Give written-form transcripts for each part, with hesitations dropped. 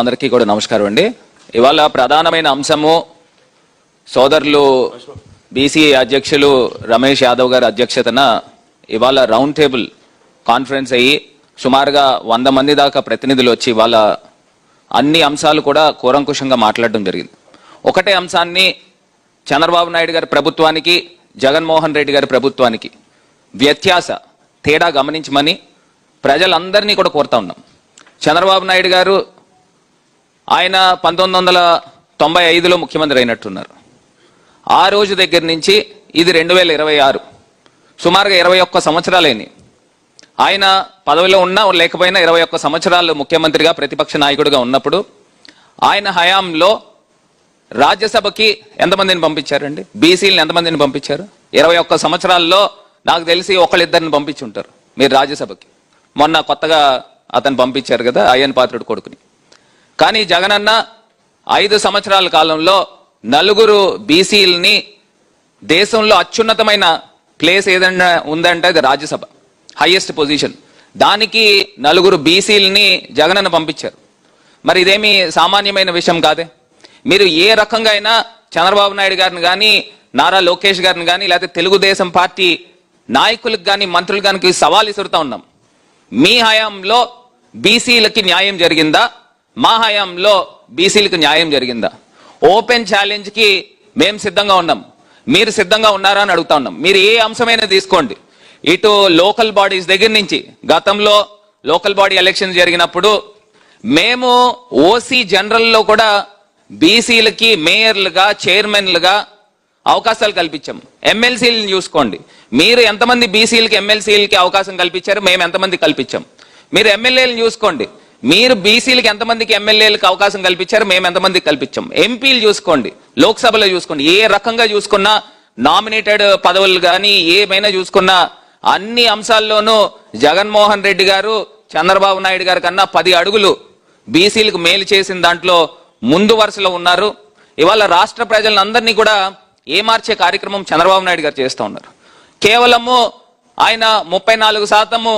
అందరికీ కూడా నమస్కారం అండి. ఇవాళ ప్రధానమైన అంశము సోదరులు బీసీ అధ్యక్షులు రమేష్ యాదవ్ గారి అధ్యక్షతన ఇవాళ రౌండ్ టేబుల్ కాన్ఫరెన్స్ అయ్యి సుమారుగా 100 మంది దాకా ప్రతినిధులు వచ్చి ఇవాళ అన్ని అంశాలు కూడా కూలంకుషంగా మాట్లాడడం జరిగింది. ఒకటే అంశాన్ని చంద్రబాబు నాయుడు గారి ప్రభుత్వానికి జగన్మోహన్ రెడ్డి గారి ప్రభుత్వానికి తేడా గమనించమని ప్రజలందరినీ కూడా కోరుతా ఉన్నాం. చంద్రబాబు నాయుడు గారు ఆయన 1995లో ముఖ్యమంత్రి అయినట్టున్నారు. ఆ రోజు దగ్గర నుంచి ఇది 2026 సుమారుగా 21 సంవత్సరాలైంది. ఆయన పదవిలో ఉన్నా లేకపోయినా 21 సంవత్సరాలు ముఖ్యమంత్రిగా ప్రతిపక్ష నాయకుడిగా ఉన్నప్పుడు ఆయన హయాంలో రాజ్యసభకి ఎంతమందిని పంపించారండి? బీసీలను ఎంతమందిని పంపించారు? 21 సంవత్సరాల్లో నాకు తెలిసి ఒకళ్ళిద్దరిని పంపించి ఉంటారు మీరు రాజ్యసభకి. మొన్న కొత్తగా అతను పంపించారు కదా, అయ్యన్ పాత్రుడు కొడుకుని. కానీ జగనన్న 5 సంవత్సరాల కాలంలో 4 బీసీలని దేశంలో అత్యున్నతమైన ప్లేస్ ఏదైనా ఉందంటే అది రాజ్యసభ, హైయెస్ట్ పొజిషన్. దానికి 4 బీసీలని జగనన్న పంపించారు. మరి ఇదేమి సామాన్యమైన విషయం కాదే. మీరు ఏ రకంగా అయినా చంద్రబాబు నాయుడు గారిని కానీ నారా లోకేష్ గారిని కానీ లేకపోతే తెలుగుదేశం పార్టీ నాయకులకు కానీ మంత్రులు కానీ సవాల్ ఇసురుతా ఉన్నాం. మీ హయాంలో బీసీలకి న్యాయం జరిగిందా? మా హయాంలో బీసీలకు న్యాయం జరిగిందా? ఓపెన్ ఛాలెంజ్కి మేము సిద్ధంగా ఉన్నాం. మీరు సిద్ధంగా ఉన్నారా అని అడుగుతా ఉన్నాం. మీరు ఏ అంశమైనా తీసుకోండి. ఇటు లోకల్ బాడీస్ దగ్గర నుంచి గతంలో లోకల్ బాడీ ఎలక్షన్ జరిగినప్పుడు మేము ఓసీ జనరల్లో కూడా బీసీలకి మేయర్లుగా చైర్మన్లుగా అవకాశాలు కల్పించాం. ఎమ్మెల్సీలను చూసుకోండి. మీరు ఎంతమంది బీసీలకి ఎమ్మెల్సీలకి అవకాశం కల్పించారు, మేము ఎంతమంది కల్పించాం. మీరు ఎమ్మెల్యేలను చూసుకోండి. మీరు బీసీలకి ఎంతమందికి ఎమ్మెల్యేలకు అవకాశం కల్పించారు, మేము ఎంతమందికి కల్పించాం. ఎంపీలు చూసుకోండి, లోక్సభలో చూసుకోండి. ఏ రకంగా చూసుకున్నా నామినేటెడ్ పదవులు కానీ ఏమైనా చూసుకున్నా అన్ని అంశాల్లోనూ జగన్మోహన్ రెడ్డి గారు చంద్రబాబు నాయుడు గారి కన్నా 10 అడుగులు బీసీలకు మేలు చేసిన దాంట్లో ముందు వరుసలో ఉన్నారు. ఇవాళ రాష్ట్ర ప్రజలందరినీ కూడా ఏమార్చే కార్యక్రమం చంద్రబాబు నాయుడు గారు చేస్తూ ఉన్నారు. కేవలము ఆయన 34%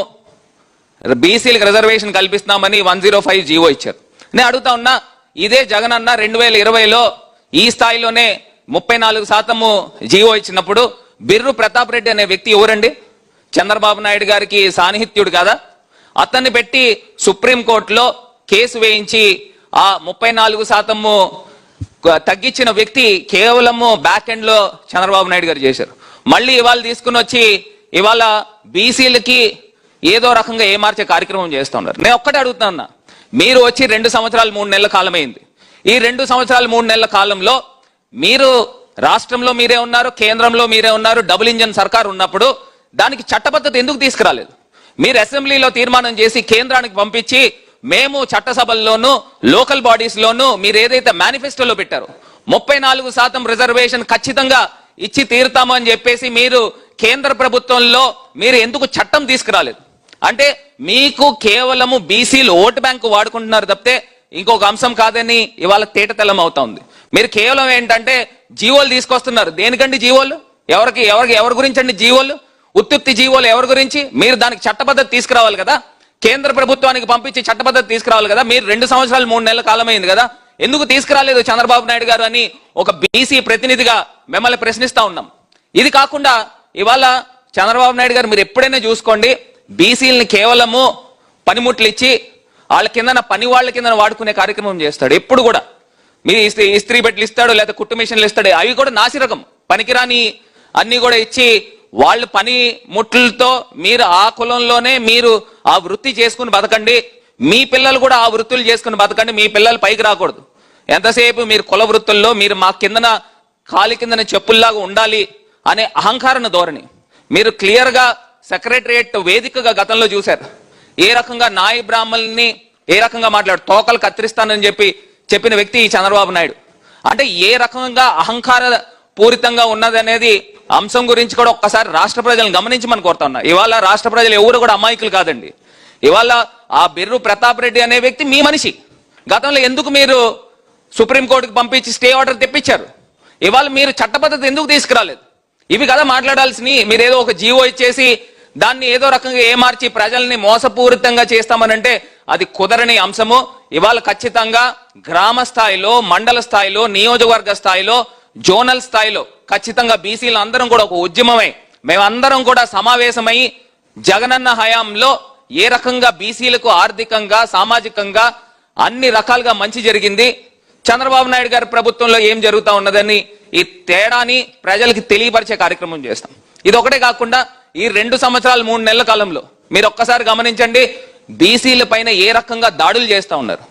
బీసీలకు రిజర్వేషన్ కల్పిస్తున్నామని 105 జీవో ఇచ్చారు. నేను అడుగుతా ఉన్నా, ఇదే జగన్ అన్న 2020లో ఈ స్థాయిలోనే 34% జీవో ఇచ్చినప్పుడు బిర్రు ప్రతాప్ రెడ్డి అనే వ్యక్తి ఎవరండి? చంద్రబాబు నాయుడు గారికి సాన్నిహిత్యుడు కాదా? అతన్ని పెట్టి సుప్రీంకోర్టులో కేసు వేయించి ఆ 34% తగ్గించిన వ్యక్తి కేవలము బ్యాక్ ఎండ్ లో చంద్రబాబు నాయుడు గారు చేశారు. మళ్ళీ ఇవాళ తీసుకుని వచ్చి ఇవాళ బీసీలకి ఏదో రకంగా ఏమార్చే కార్యక్రమం చేస్తూ ఉన్నారు. నేను ఒక్కటే అడుగుతా ఉన్నా, మీరు వచ్చి 2 సంవత్సరాలు 3 నెలల కాలం అయింది. ఈ 2 సంవత్సరాలు 3 నెలల కాలంలో మీరు రాష్ట్రంలో మీరే ఉన్నారు, కేంద్రంలో మీరే ఉన్నారు. డబుల్ ఇంజన్ సర్కార్ ఉన్నప్పుడు దానికి చట్టబద్ధత ఎందుకు తీసుకురాలేదు? మీరు అసెంబ్లీలో తీర్మానం చేసి కేంద్రానికి పంపించి మేము చట్టసభల్లోనూ లోకల్ బాడీస్ లోనూ మీరు ఏదైతే మేనిఫెస్టోలో పెట్టారో 34% రిజర్వేషన్ ఖచ్చితంగా ఇచ్చి తీరుతామని చెప్పేసి మీరు కేంద్ర ప్రభుత్వంలో మీరు ఎందుకు చట్టం తీసుకురాలేదు? అంటే మీకు కేవలము బీసీలు ఓటు బ్యాంకు వాడుకుంటున్నారు తప్పితే ఇంకొక అంశం కాదని ఇవాళ తేటతెల్లం అవుతా ఉంది. మీరు కేవలం ఏంటంటే జీవోలు తీసుకొస్తున్నారు. దేనికండి జీవోలు? ఎవరి గురించి అండి జీవోలు? ఉత్తుత్తి జీవోలు ఎవరి గురించి? మీరు దానికి చట్టబద్ధత తీసుకురావాలి కదా, కేంద్ర ప్రభుత్వానికి పంపించి చట్టబద్ధత తీసుకురావాలి కదా. మీరు 2 సంవత్సరాలు 3 నెలల కాలమైంది కదా, ఎందుకు తీసుకురాలేదు చంద్రబాబు నాయుడు గారు అని ఒక బీసీ ప్రతినిధిగా మిమ్మల్ని ప్రశ్నిస్తా ఉన్నాం. ఇది కాకుండా ఇవాళ చంద్రబాబు నాయుడు గారు మీరు ఎప్పుడైనా చూసుకోండి, బీసీలని కేవలము పనిముట్లు ఇచ్చి వాళ్ళ కింద పని వాళ్ళ కింద వాడుకునే కార్యక్రమం చేస్తాడు. ఎప్పుడు కూడా మీరు ఇస్త్రీ బెట్లు ఇస్తాడు, లేదా కుట్టు మిషన్లు ఇస్తాడు. అవి కూడా నాసిరకం పనికిరాని అన్ని కూడా ఇచ్చి వాళ్ళు పని ముట్లతో మీరు ఆ కులంలోనే మీరు ఆ వృత్తి చేసుకుని బతకండి. మీ పిల్లలు కూడా ఆ వృత్తులు చేసుకుని బతకండి. మీ పిల్లలు పైకి రాకూడదు. ఎంతసేపు మీరు కుల వృత్తుల్లో మీరు మా కిందన కాలి కిందన చెప్పుల్లాగా ఉండాలి అనే అహంకారణ ధోరణి మీరు క్లియర్ గా సెక్రటరియట్ వేదికగా గతంలో చూశారు. ఏ రకంగా నాయ బ్రాహ్మణుల్ని ఏ రకంగా తోకలు కత్తిరిస్తానని చెప్పిన వ్యక్తి చంద్రబాబు నాయుడు. అంటే ఏ రకంగా అహంకార పూరితంగా ఉన్నదనేది అంశం గురించి కూడా ఒక్కసారి రాష్ట్ర ప్రజలను గమనించమని కోరుతా ఉన్నా. ఇవాళ రాష్ట్ర ప్రజలు ఎవరు కూడా అమాయకులు కాదండి. ఇవాళ ఆ బిర్రు ప్రతాప్ రెడ్డి అనే వ్యక్తి మీ మనిషి. గతంలో ఎందుకు మీరు సుప్రీంకోర్టుకి పంపించి స్టే ఆర్డర్ తెప్పించారు? ఇవాళ మీరు చట్టబద్ధత ఎందుకు తీసుకురాలేదు? ఇవి కదా మాట్లాడాల్సినవి. మీరేదో ఒక జీవో ఇచ్చేసి దాన్ని ఏదో రకంగా ఏమార్చి ప్రజల్ని మోసపూరితంగా చేస్తామనంటే అది కుదరని అంశము. ఇవాళ ఖచ్చితంగా గ్రామ స్థాయిలో, మండల స్థాయిలో, నియోజకవర్గ స్థాయిలో, జోనల్ స్థాయిలో ఖచ్చితంగా బీసీలు అందరం కూడా ఒక ఉద్యమమై మేమందరం కూడా సమావేశమై జగనన్న హయాంలో ఏ రకంగా బీసీలకు ఆర్థికంగా, సామాజికంగా అన్ని రకాలుగా మంచి జరిగింది, చంద్రబాబు నాయుడు గారి ప్రభుత్వంలో ఏం జరుగుతా ఉన్నదని ఈ తేడాని ప్రజలకి తెలియపరిచే కార్యక్రమం చేస్తాం. ఇది ఒకటే కాకుండా ఈ 2 సంవత్సరాలు 3 నెలల కాలంలో మీరు ఒక్కసారి గమనించండి, బీసీల పైన ఏ రకంగా దాడులు చేస్తా ఉన్నారు,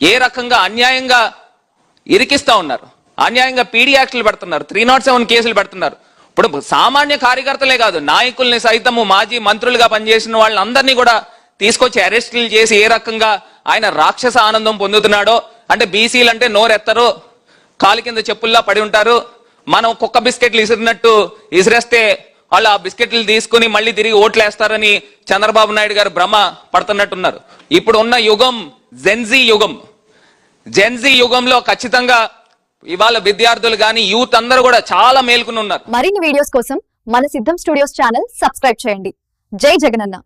ఏ రకంగా అన్యాయంగా ఇరికిస్తా ఉన్నారు, అన్యాయంగా పీడీ యాక్టులు పెడుతున్నారు, 307 కేసులు పెడుతున్నారు. ఇప్పుడు సామాన్య కార్యకర్తలే కాదు, నాయకుల్ని సైతము, మాజీ మంత్రులుగా పనిచేసిన వాళ్ళందరినీ కూడా తీసుకొచ్చి అరెస్టులు చేసి ఏ రకంగా ఆయన రాక్షస ఆనందం పొందుతున్నాడో. అంటే బీసీలు అంటే నోరెత్తరు, కాలు కింద చెప్పుల్లా పడి ఉంటారు, మనం కుక్క బిస్కెట్లు ఇసిరినట్టు ఇసిరేస్తే వాళ్ళు ఆ బిస్కెట్లు తీసుకుని మళ్ళీ తిరిగి ఓట్లేస్తారని చంద్రబాబు నాయుడు గారు భ్రమ పడుతున్నట్టున్నారు. ఇప్పుడు ఉన్న యుగం జెన్జీ యుగం. జెన్జీ యుగంలో ఖచ్చితంగా ఇవాళ విద్యార్థులు గాని, యూత్ అందరూ కూడా చాలా మేల్కొని ఉన్నారు. మరిన్ని వీడియోస్ కోసం మన సిద్ధం స్టూడియోస్ ఛానల్ సబ్స్క్రైబ్ చేయండి. జై జగనన్న.